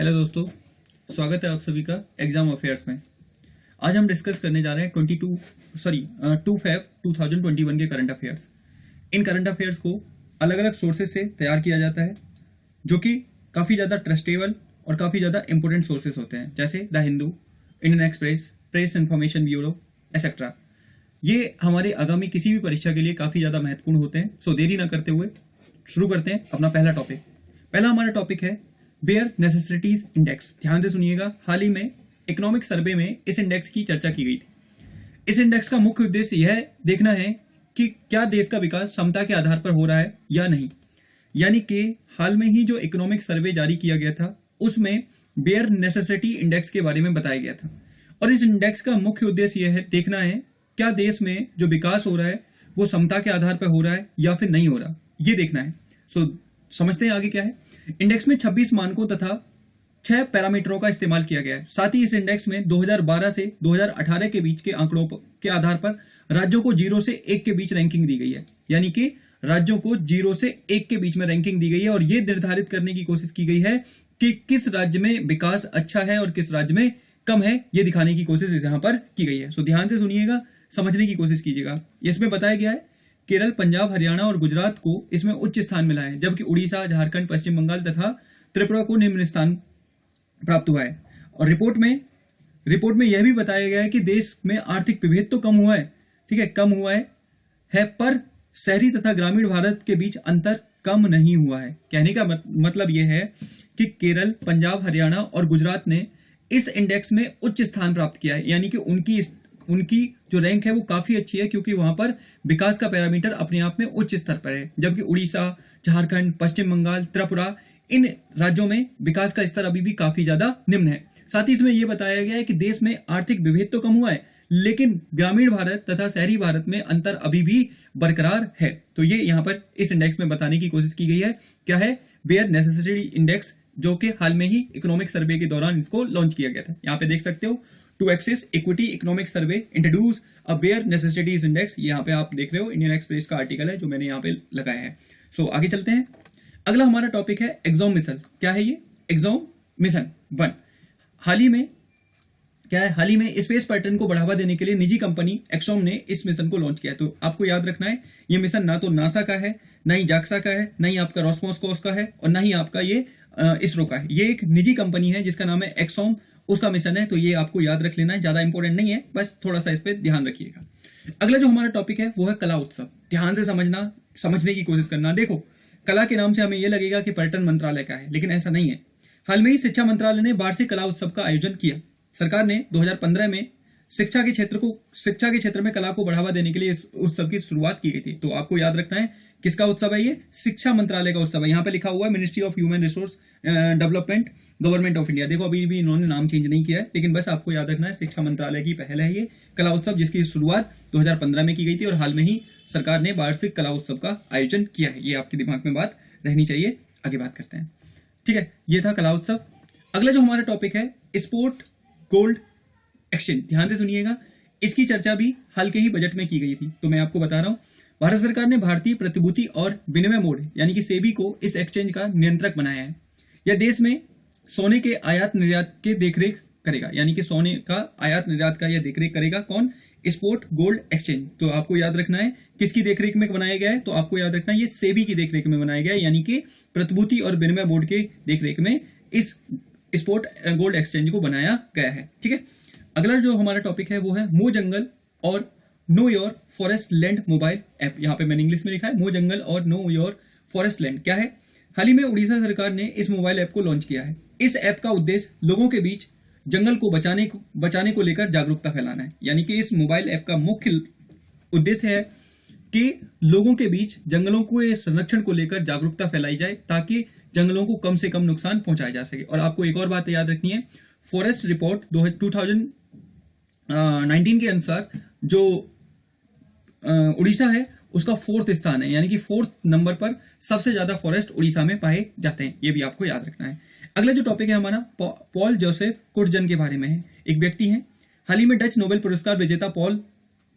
Hello दोस्तों, स्वागत है आप सभी का एग्जाम अफेयर्स में। आज हम डिस्कस करने जा रहे हैं 2 फेब 2021 के करंट अफेयर्स। इन करंट अफेयर्स को अलग अलग सोर्सेज से तैयार किया जाता है, जो कि काफ़ी ज़्यादा ट्रस्टेबल और काफ़ी ज़्यादा इंपॉर्टेंट सोर्सेज होते हैं, जैसे the Hindu, Indian express, press information bureau etcetera. ये हमारे आगामी किसी भी परीक्षा के लिए काफ़ी ज़्यादा महत्वपूर्ण होते हैं। सो देरी ना करते हुए शुरू करते हैं अपना पहला टॉपिक। पहला हमारा टॉपिक है बेयर नेसेसिटीज इंडेक्स। ध्यान से सुनिएगा, हाल ही में इकोनॉमिक सर्वे में इस इंडेक्स की चर्चा की गई थी। इस इंडेक्स का मुख्य उद्देश्य यह देखना है कि क्या देश का विकास क्षमता के आधार पर हो रहा है या नहीं। यानी कि हाल में ही जो इकोनॉमिक सर्वे जारी किया गया था, उसमें बेयर नेसेसिटी इंडेक्स के बारे में बताया गया था। और इस इंडेक्स का मुख्य उद्देश्य यह है देखना है क्या देश में जो विकास हो रहा है वो क्षमता के आधार पर हो रहा है या फिर नहीं हो रहा, ये देखना है। समझते हैं आगे क्या है। इंडेक्स में 26 मानकों तथा 6 पैरामीटरों का इस्तेमाल किया गया है। साथ ही इस इंडेक्स में 2012 से 2018 के बीच के आंकड़ों के आधार पर राज्यों को 0 से 1 के बीच रैंकिंग दी गई है। यानी कि राज्यों को 0 से 1 के बीच में रैंकिंग दी गई है और यह निर्धारित करने की कोशिश की गई है कि किस राज्य में विकास अच्छा है और किस राज्य में कम है, यह दिखाने की कोशिश यहां पर की गई है। ध्यान से सुनिएगा, समझने की कोशिश कीजिएगा। इसमें बताया गया है केरल, पंजाब, हरियाणा और गुजरात को इसमें उच्च स्थान मिला है, जबकि उड़ीसा, झारखंड, पश्चिम बंगाल तथा त्रिपुरा को निम्न स्थान प्राप्त हुआ है। और रिपोर्ट में यह भी बताया गया है कि देश में आर्थिक विभेद तो कम हुआ है, ठीक है, कम हुआ है पर शहरी तथा ग्रामीण भारत के बीच अंतर कम नहीं हुआ है। कहने का मतलब यह है कि केरल, पंजाब, हरियाणा और गुजरात ने इस इंडेक्स में उच्च स्थान प्राप्त किया है। यानी कि उनकी जो रैंक है वो काफी अच्छी है, क्योंकि वहां पर विकास का पैरामीटर अपने आप में उच्च स्तर पर है। जबकि उड़ीसा, झारखंड, पश्चिम बंगाल, त्रिपुरा, इन राज्यों में विकास का स्तर अभी भी काफी ज्यादा निम्न है। साथ ही इसमें यह बताया गया है कि देश में आर्थिक विभेद तो कम हुआ है, लेकिन ग्रामीण भारत तथा शहरी भारत में अंतर अभी भी बरकरार है। तो ये यहाँ पर इस इंडेक्स में बताने की कोशिश की गई है। क्या है? बेयर नेसेसिटी इंडेक्स, जो कि हाल में ही इकोनॉमिक सर्वे के दौरान इसको लॉन्च किया गया था। यहाँ पे देख सकते हो, to Axis equity economic survey introduce a bare necessities index. यहाँ पे आप देख रहे हो, इंडियन एक्सप्रेस का आर्टिकल है जो मैंने यहाँ पे लगाया है। आगे चलते हैं। अगला हमारा टॉपिक है एग्जॉम मिशन। क्या है ये? एग्जॉम मिशन 1। हाल ही में स्पेस पैटर्न को बढ़ावा देने के लिए निजी कंपनी एक्सॉम ने इस मिशन को लॉन्च किया। तो आपको याद रखना है, ये मिशन ना तो नासा का है, ना ही जाक्सा का है, ना ही आपका रोस्कोसमोस का है, और ना ही आपका ये इसरो का है। ये एक निजी कंपनी है जिसका नाम है एक्सॉम, उसका मिशन है। तो ये आपको याद रख लेना है, ज्यादा इंपॉर्टेंट नहीं है, बस थोड़ा सा इस पे ध्यान रखिएगा। अगला जो हमारा टॉपिक है वो है कला उत्सव। ध्यान से समझने की कोशिश करना। देखो, कला के नाम से हमें यह लगेगा कि पर्यटन मंत्रालय का है, लेकिन ऐसा नहीं है। हाल में ही शिक्षा मंत्रालय ने वार्षिक कला उत्सव का आयोजन किया। सरकार ने 2015 में शिक्षा के क्षेत्र में कला को बढ़ावा देने के लिए इस उत्सव की शुरुआत की गई थी। तो आपको याद रखना है किसका उत्सव है ये? शिक्षा मंत्रालय का उत्सव है। यहाँ पे लिखा हुआ है ministry of human resource development, government of India. देखो, अभी भी इन्होंने नाम चेंज नहीं किया है, लेकिन बस आपको याद रखना है शिक्षा मंत्रालय की पहल है ये कला उत्सव, जिसकी शुरुआत 2015 में की गई थी और हाल में ही सरकार ने वार्षिक कला उत्सव का आयोजन किया है। ये आपके दिमाग में बात रहनी चाहिए। आगे बात करते हैं, ठीक है। ये था कला उत्सव। अगला जो हमारा टॉपिक है स्पोर्ट गोल्ड एक्सचेंज। ध्यान से सुनिएगा, इसकी चर्चा भी हाल के ही बजट में की गई थी। तो मैं आपको बता रहा हूं, भारत सरकार ने भारतीय प्रतिभूति और विनिमय बोर्ड यानी कि सेबी को इस एक्सचेंज का नियंत्रक बनाया है। यह देश में सोने के आयात निर्यात के देखरेख करेगा। यानी कि सोने का आयात निर्यात का यह देखरेख करेगा कौन? Sport gold exchange. तो आपको याद रखना है किसकी देखरेख में बनाया गया है? तो आपको याद रखना है ये सेबी की देखरेख में बनाया गया है, यानी कि प्रतिभूति और विनिमय बोर्ड के देखरेख में इस स्पोर्ट गोल्ड एक्सचेंज को बनाया गया है, ठीक है। अगला जो हमारा टॉपिक है वो है मो जंगल और know your forest land mobile app. यहाँ पे मैंने इंग्लिश में लिखा है मो जंगल और नो योर फॉरेस्ट लैंड। क्या है? हाल ही में उड़ीसा सरकार ने इस मोबाइल ऐप को लॉन्च किया है। इस ऐप का उद्देश्य लोगों के बीच जंगल को बचाने को लेकर जागरूकता फैलाना है। यानी कि इस मोबाइल ऐप का मुख्य उद्देश्य है कि लोगों के बीच जंगलों को संरक्षण को लेकर जागरूकता फैलाई जाए, ताकि जंगलों को कम से कम नुकसान पहुंचाया जा सके। और आपको एक और बात याद रखनी है, फॉरेस्ट रिपोर्ट 2019 के अनुसार जो उड़ीसा है उसका 4th स्थान है, यानी कि 4th नंबर पर सबसे ज्यादा फॉरेस्ट उड़ीसा में पाए जाते हैं। ये भी आपको याद रखना है। अगला जो टॉपिक है हमारा पॉल जोसेफ कुर्टजन के बारे में है। एक व्यक्ति है, हाल ही में डच नोबेल पुरस्कार विजेता पॉल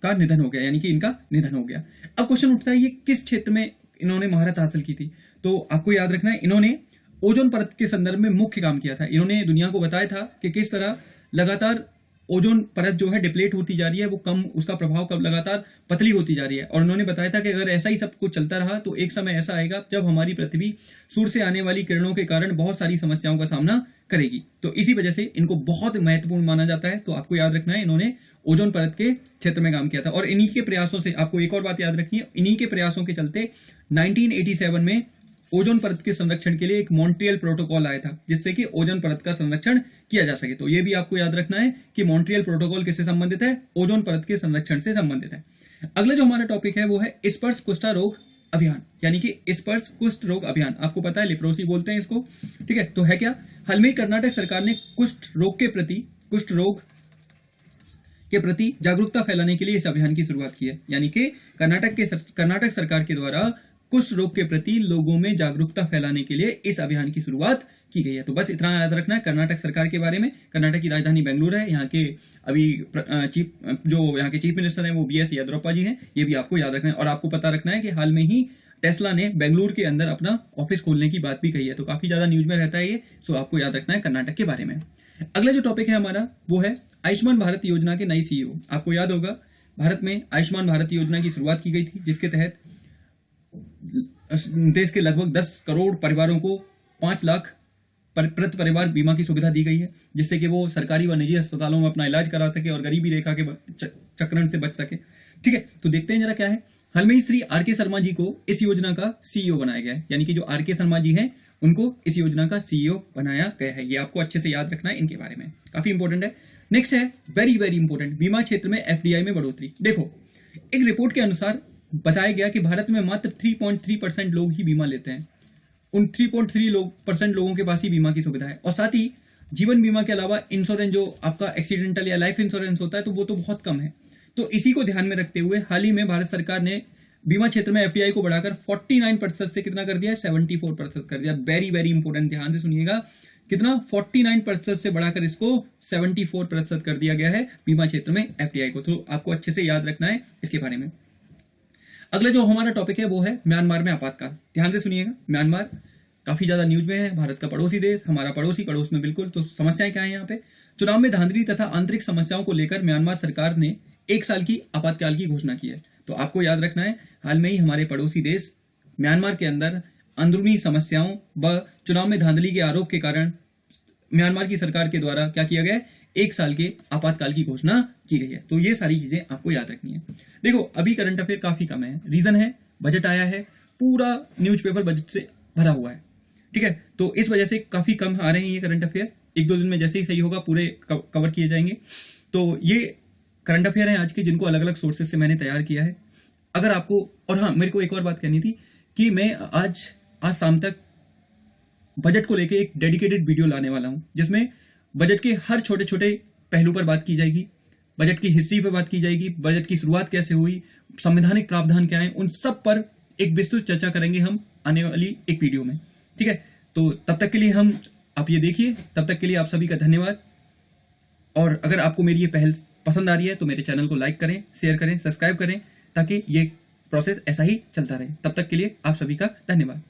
का निधन हो गया, यानी कि इनका निधन हो गया। अब क्वेश्चन उठता है ये किस क्षेत्र में इन्होंने महारत हासिल की थी? तो आपको याद रखना है इन्होंने ओजोन परत के संदर्भ में मुख्य काम किया था। इन्होंने दुनिया को बताया था कि किस तरह लगातार ओजोन परत जो है डिप्लेट होती जा रही है, वो कम, उसका प्रभाव कब लगातार पतली होती जा रही है। और उन्होंने बताया था कि अगर ऐसा ही सब कुछ चलता रहा तो एक समय ऐसा आएगा जब हमारी पृथ्वी सूर्य से आने वाली किरणों के कारण बहुत सारी समस्याओं का सामना करेगी। तो इसी वजह से इनको बहुत महत्वपूर्ण माना जाता है। तो आपको याद रखना है, इन्होंने ओजोन परत के क्षेत्र में काम किया था। और इन्हीं के प्रयासों से आपको एक और बात याद रखनी है, इन्हीं के प्रयासों के चलते 1987 में ओजोन परत के संरक्षण के लिए एक मॉन्ट्रियल प्रोटोकॉल आया था, जिससे कि ओजोन परत का संरक्षण किया जा सके। तो ये भी आपको याद रखना है कि मॉन्ट्रियल प्रोटोकॉल किससे संबंधित है? ओजोन परत के संरक्षण से संबंधित है। अगला जो हमारा टॉपिक है वो है स्पर्श कुष्ठ रोग अभियान, यानी कि स्पर्श कुष्ठ रोग अभियान। आपको पता है लेप्रोसी बोलते हैं इसको, ठीक है। तो है क्या? हाल में कर्नाटक सरकार ने कुष्ठ रोग के प्रति जागरूकता फैलाने के लिए इस अभियान की शुरुआत की है। यानी कि कर्नाटक सरकार के द्वारा कुष्ठ रोग के प्रति लोगों में जागरूकता फैलाने के लिए इस अभियान की शुरुआत की गई है। तो बस इतना याद रखना है कर्नाटक सरकार के बारे में। कर्नाटक की राजधानी बेंगलुरु है। यहाँ के अभी यहाँ के चीफ मिनिस्टर हैं वो BS येदियुरप्पा जी हैं। ये भी आपको याद रखना है। और आपको पता रखना है कि हाल में ही टेस्ला ने बेंगलुरु के अंदर अपना ऑफिस खोलने की बात भी कही है। तो काफी ज्यादा न्यूज में रहता है ये। सो आपको याद रखना है कर्नाटक के बारे में। अगला जो टॉपिक है हमारा वो है आयुष्मान भारत योजना के नई CEO। आपको याद होगा भारत में आयुष्मान भारत योजना की शुरुआत की गई थी, जिसके तहत देश के लगभग 10 करोड़ परिवारों को 5 लाख प्रति परिवार बीमा की सुविधा दी गई है, जिससे कि वो सरकारी व निजी अस्पतालों में अपना इलाज करा सके और गरीबी रेखा के चक्रण से बच सके। ठीक है, तो देखते हैं जरा क्या है। हाल में ही श्री R.K. शर्मा जी को इस योजना का CEO बनाया गया है। यानी कि जो R.K. शर्मा जी हैं उनको इस योजना का CEO बनाया गया है। ये आपको अच्छे से याद रखना है, इनके बारे में काफी इंपॉर्टेंट है। नेक्स्ट है वेरी वेरी इंपॉर्टेंट, बीमा क्षेत्र में FDI में बढ़ोतरी। देखो, एक रिपोर्ट के अनुसार बताया गया कि भारत में मात्र 3.3% लोग ही बीमा लेते हैं। उन 3.3% लोगों के पास ही बीमा की सुविधा है। और साथ ही जीवन बीमा के अलावा इंश्योरेंस जो आपका एक्सीडेंटल या लाइफ इंश्योरेंस होता है तो वो तो बहुत कम है। तो इसी को ध्यान में रखते हुए हाल ही में भारत सरकार ने बीमा क्षेत्र में FDI को बढ़ाकर 49% से कितना कर दिया है? 74% कर दिया। वेरी वेरी इंपॉर्टेंट, ध्यान से सुनिएगा। कितना? 49% से बढ़ाकर इसको 74% कर दिया गया है बीमा क्षेत्र में FDI को। तो आपको अच्छे से याद रखना है इसके बारे में। अगला जो हमारा टॉपिक है वो है म्यांमार में आपातकाल। ध्यान से सुनिएगा। म्यांमार काफी ज्यादा न्यूज में है, भारत का पड़ोसी देश, हमारा पड़ोस में बिल्कुल। तो समस्याएं क्या है यहाँ पे? चुनाव में धांधली तथा आंतरिक समस्याओं को लेकर म्यांमार सरकार ने 1 साल की आपातकाल की घोषणा की है। तो आपको याद रखना है, हाल में ही हमारे पड़ोसी देश म्यांमार के अंदर अंदरूनी समस्याओं व चुनाव में धांधली के आरोप के कारण म्यांमार की सरकार के द्वारा क्या किया गया है? 1 साल के आपातकाल की घोषणा की गई है। तो ये सारी चीजें आपको याद रखनी है। देखो, अभी करंट अफेयर काफी कम है। रीजन है बजट आया है, पूरा न्यूज़पेपर बजट से भरा हुआ है। ठीक है, तो इस वजह से काफी कम आ रहे हैं ये करंट अफेयर। 1-2 दिन में जैसे ही सही होगा पूरे कवर किए जाएंगे। तो ये करंट अफेयर है आज के, जिनको अलग अलग सोर्सेज से मैंने तैयार किया है। अगर आपको, और हाँ, मेरे को एक और बात कहनी थी कि मैं आज शाम तक बजट को लेके एक डेडिकेटेड वीडियो लाने वाला हूं, जिसमें बजट के हर छोटे छोटे पहलू पर बात की जाएगी, बजट की हिस्ट्री पर बात की जाएगी, बजट की शुरुआत कैसे हुई, संवैधानिक प्रावधान क्या है, उन सब पर एक विस्तृत चर्चा करेंगे हम आने वाली एक वीडियो में। ठीक है, तो तब तक के लिए आप ये देखिए। तब तक के लिए आप सभी का धन्यवाद। और अगर आपको मेरी ये पहल पसंद आ रही है तो मेरे चैनल को लाइक करें, शेयर करें, सब्सक्राइब करें, ताकि ये प्रोसेस ऐसा ही चलता रहे। तब तक के लिए आप सभी का धन्यवाद।